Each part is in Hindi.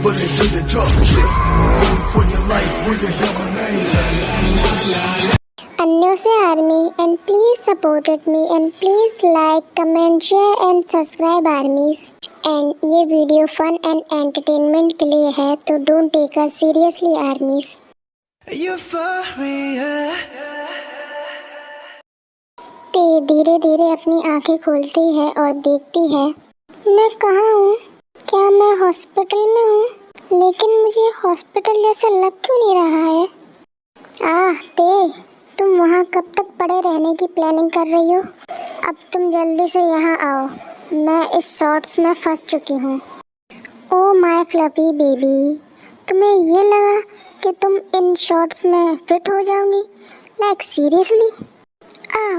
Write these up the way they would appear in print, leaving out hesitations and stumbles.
bullet to the top. Run for your life when you hear my name. Annyeonghaseyo Army, and please supported me and please like, comment, share and subscribe armies. And ये वीडियो फन एंड एंटरटेनमेंट के लिए है, तो don't take us seriously armies. ते धीरे धीरे अपनी आंखें खोलती है और देखती है, मैं कहाँ हूँ? क्या मैं हॉस्पिटल में हूँ? लेकिन मुझे हॉस्पिटल जैसा लग क्यों नहीं रहा है? ते तुम वहाँ कब तक पड़े रहने की प्लानिंग कर रही हो? अब तुम जल्दी से यहाँ आओ, मैं इस शॉर्ट्स में फंस चुकी हूँ। ओ माय फ्लफी बेबी, तुम्हें ये लगा कि तुम इन शॉर्ट्स में फिट हो जाओगी? Like seriously?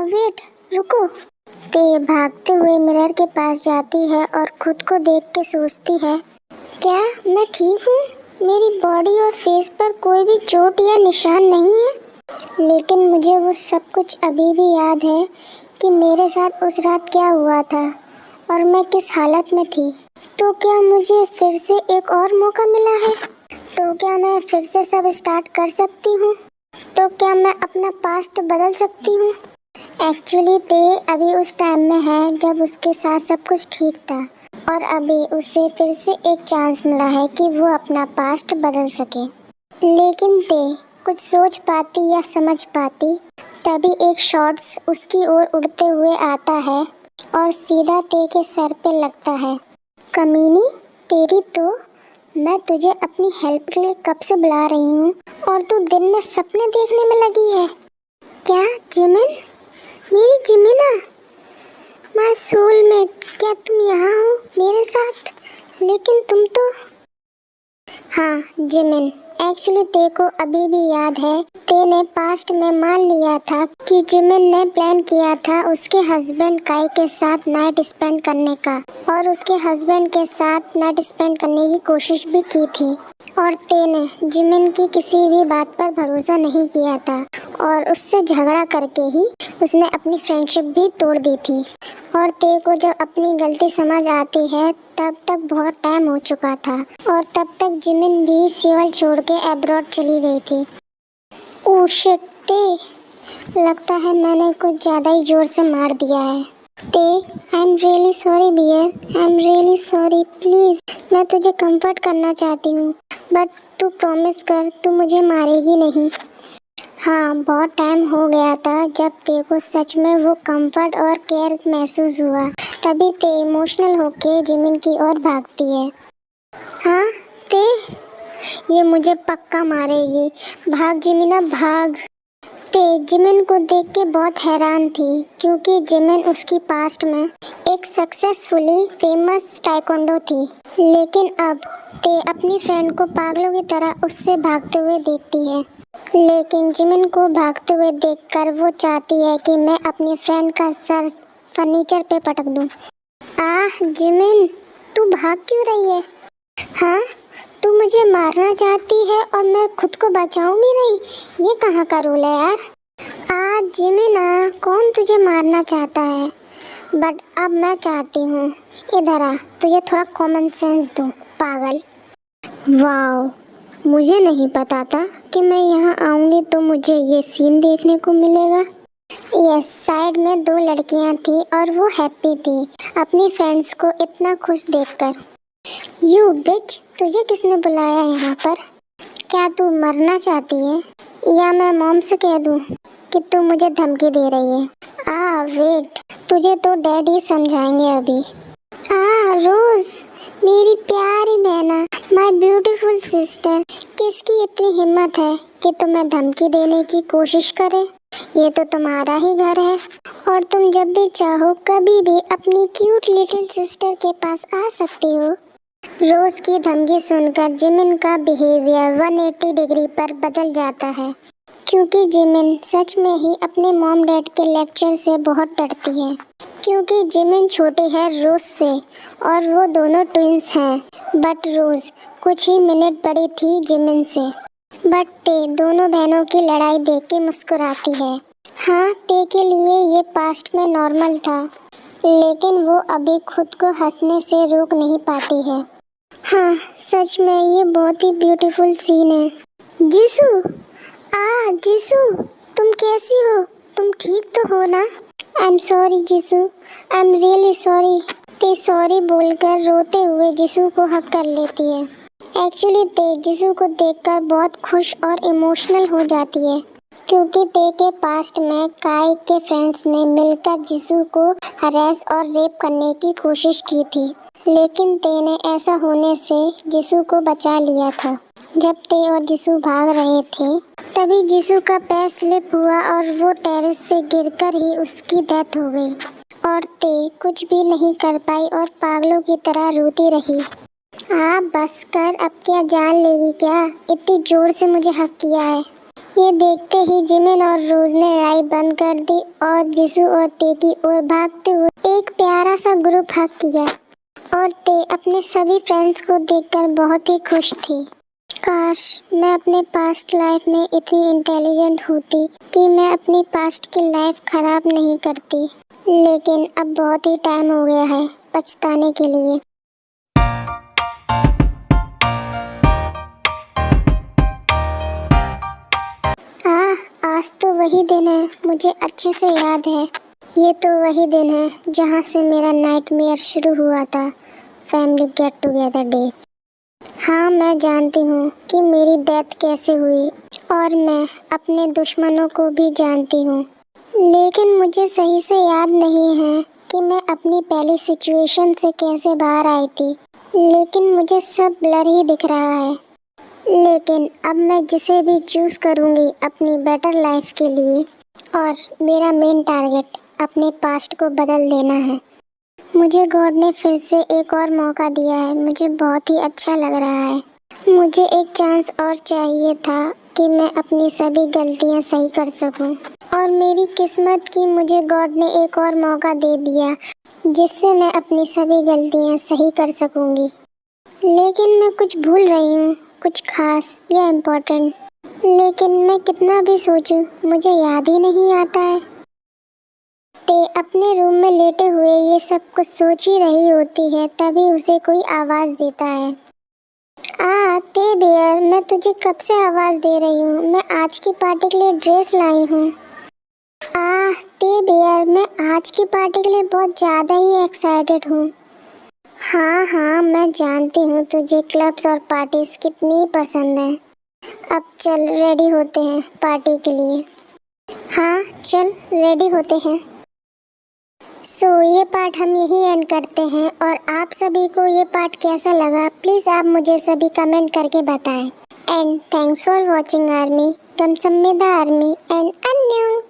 वेट, रुको। ते भागते हुए मिरर के पास जाती है और खुद को देख के सोचती है, क्या मैं ठीक हूँ? मेरी बॉडी और फेस पर कोई भी चोट या निशान नहीं है। लेकिन मुझे वो सब कुछ अभी भी याद है कि मेरे साथ उस रात क्या हुआ था और मैं किस हालत में थी। तो क्या मुझे फिर से एक और मौका मिला है? तो क्या मैं फिर से सब स्टार्ट कर सकती हूँ? तो क्या मैं अपना पास्ट बदल सकती हूँ? एक्चुअली ते अभी उस टाइम में है जब उसके साथ सब कुछ ठीक था और अभी उसे फिर से एक चांस मिला है कि वो अपना पास्ट बदल सके। लेकिन ते कुछ सोच पाती या समझ पाती, तभी एक शॉट्स उसकी ओर उड़ते हुए आता है और सीधा ते के सर पे लगता है। कमीनी, तेरी तो मैं तुझे अपनी हेल्प के लिए कब से बुला रही हूँ और तू दिन में सपने देखने में लगी है। क्या जिमिन? मेरी जिमिना, माय सोलमेट, क्या तुम यहाँ हो मेरे साथ? लेकिन तुम तो... हाँ जिमिन, एक्चुअली ते को अभी भी याद है, ते ने पास्ट में मान लिया था कि जिमिन ने प्लान किया था उसके हस्बैंड काई के साथ नाइट स्पेंड करने का और उसके हस्बैंड के साथ नाइट स्पेंड करने की कोशिश भी की थी। और ते ने जिमिन की किसी भी बात पर भरोसा नहीं किया था और उससे झगड़ा करके ही उसने अपनी फ्रेंडशिप भी तोड़ दी थी। और ते को जब अपनी गलती समझ आती है तब तक बहुत टाइम हो चुका था और तब तक जिमिन भी सियोल छोड़ के अब्रॉड चली गई थी। ओह शिट ते, लगता है मैंने कुछ ज़्यादा ही जोर से मार दिया है। ते, I am really sorry bear, I am really sorry, please. मैं तुझे कंफर्ट करना चाहती हूँ, बट तू प्रॉमिस कर, तू मुझे मारेगी नहीं। हाँ, बहुत टाइम हो गया था जब ते को सच में वो कंफर्ट और केयर महसूस हुआ, तभी ते इमोशनल होके जिमिन की ओर भागती है। हाँ ते, ये मुझे पक्का मारेगी, भाग जिमिना भाग। ते जिमिन को देख के बहुत हैरान थी क्योंकि जिमिन उसकी पास्ट में एक सक्सेसफुली फेमस टाइकोंडो थी। लेकिन अब ते अपनी फ्रेंड को पागलों की तरह उससे भागते हुए देखती है। लेकिन जिमिन को भागते हुए देखकर वो चाहती है कि मैं अपनी फ्रेंड का सर फर्नीचर पे पटक दूं। जिमिन, तू भाग क्यों रही है? हाँ, तू मुझे मारना चाहती है और मैं खुद को बचाऊंगी नहीं? ये कहाँ का रूल है यार? जिमिना, कौन तुझे मारना चाहता है? बट अब मैं चाहती हूँ। इधर आ, तुझे थोड़ा कॉमन सेंस दूँ, पागल। वाओ, मुझे नहीं पता था कि मैं यहाँ आऊँगी तो मुझे ये सीन देखने को मिलेगा। यस, साइड में दो लड़कियाँ थी और वो हैप्पी थी अपनी फ्रेंड्स को इतना खुश देखकर। यू बिच, तुझे किसने बुलाया यहाँ पर? क्या तू मरना चाहती है या मैं मॉम से कह दूँ कि तू मुझे धमकी दे रही है? वेट, तुझे तो डैडी समझाएंगे अभी। रोज, मेरी प्यारी बहना, माय ब्यूटीफुल सिस्टर, किसकी इतनी हिम्मत है कि तुम्हें धमकी देने की कोशिश करे? ये तो तुम्हारा ही घर है और तुम जब भी चाहो कभी भी अपनी क्यूट लिटिल सिस्टर के पास आ सकती हो। रोज की धमकी सुनकर जिमिन का बिहेवियर 180 डिग्री पर बदल जाता है क्योंकि जिमिन सच में ही अपने मॉम डैड के लेक्चर से बहुत डरती है क्योंकि जिमिन छोटी है रोज से और वो दोनों ट्विंस हैं। बट रोज कुछ ही मिनट बड़ी थी जिमिन से। बट ते दोनों बहनों की लड़ाई देख के मुस्कुराती है। हाँ, ते के लिए ये पास्ट में नॉर्मल था, लेकिन वो अभी खुद को हंसने से रोक नहीं पाती है। हाँ, सच में ये बहुत ही ब्यूटीफुल सीन है। जिसू, जिसू, तुम कैसी हो? तुम ठीक तो हो ना? I am sorry Jisoo, I am really sorry. ते सॉरी बोलकर रोते हुए जिसू को हक कर लेती है। एक्चुअली ते जिसू को देखकर बहुत खुश और इमोशनल हो जाती है, क्योंकि ते के पास्ट में काई के फ्रेंड्स ने मिलकर जिसू को हरेस और रेप करने की कोशिश की थी, लेकिन ते ने ऐसा होने से जिसू को बचा लिया था। जब ते और जिसू भाग रहे थे, तभी जिसू का पैर स्लिप हुआ और वो टेरेस से गिरकर ही उसकी डेथ हो गई और ते कुछ भी नहीं कर पाई और पागलों की तरह रोती रही। आप बस कर, अब क्या जान लेगी क्या? इतनी जोर से मुझे हक किया है। ये देखते ही जिमिन और रोज ने लड़ाई बंद कर दी और जिसू और ते की ओर भागते हुए एक प्यारा सा ग्रुप हक किया और ते अपने सभी फ्रेंड्स को देखकर बहुत ही खुश थी। काश मैं अपने पास्ट लाइफ में इतनी इंटेलिजेंट होती कि मैं अपनी पास्ट की लाइफ खराब नहीं करती, लेकिन अब बहुत ही टाइम हो गया है पछताने के लिए। आज तो वही दिन है, मुझे अच्छे से याद है। ये तो वही दिन है जहाँ से मेरा नाइटमेयर शुरू हुआ था, फैमिली गेट टुगेदर डे। हाँ, मैं जानती हूँ कि मेरी डेथ कैसे हुई और मैं अपने दुश्मनों को भी जानती हूँ, लेकिन मुझे सही से याद नहीं है कि मैं अपनी पहली सिचुएशन से कैसे बाहर आई थी, लेकिन मुझे सब ब्लर ही दिख रहा है। लेकिन अब मैं जिसे भी चूज़ करूँगी अपनी बेटर लाइफ के लिए, और मेरा मेन टारगेट अपने पास्ट को बदल देना है। मुझे गॉड ने फिर से एक और मौका दिया है, मुझे बहुत ही अच्छा लग रहा है। मुझे एक चांस और चाहिए था कि मैं अपनी सभी गलतियाँ सही कर सकूँ, और मेरी किस्मत की मुझे गॉड ने एक और मौका दे दिया जिससे मैं अपनी सभी गलतियाँ सही कर सकूँगी। लेकिन मैं कुछ भूल रही हूँ, कुछ खास या इम्पोर्टेंट, लेकिन मैं कितना भी सोचूं मुझे याद ही नहीं आता है। ते अपने रूम में लेटे हुए ये सब कुछ सोच ही रही होती है, तभी उसे कोई आवाज़ देता है। ते बेयर, मैं तुझे कब से आवाज़ दे रही हूँ, मैं आज की पार्टी के लिए ड्रेस लाई हूँ। ते बेयर, मैं आज की पार्टी के लिए बहुत ज़्यादा ही एक्साइटेड हूँ। हाँ, मैं जानती हूँ तुझे क्लब्स और पार्टीज कितनी पसंद है। अब चल रेडी होते हैं पार्टी के लिए। हाँ, चल रेडी होते हैं। ये पार्ट हम यही एंड करते हैं, और आप सभी को ये पार्ट कैसा लगा प्लीज़ आप मुझे सभी कमेंट करके बताएं। And thanks for watching army, गम सम्मिदा आर्मी एंड अन्यू।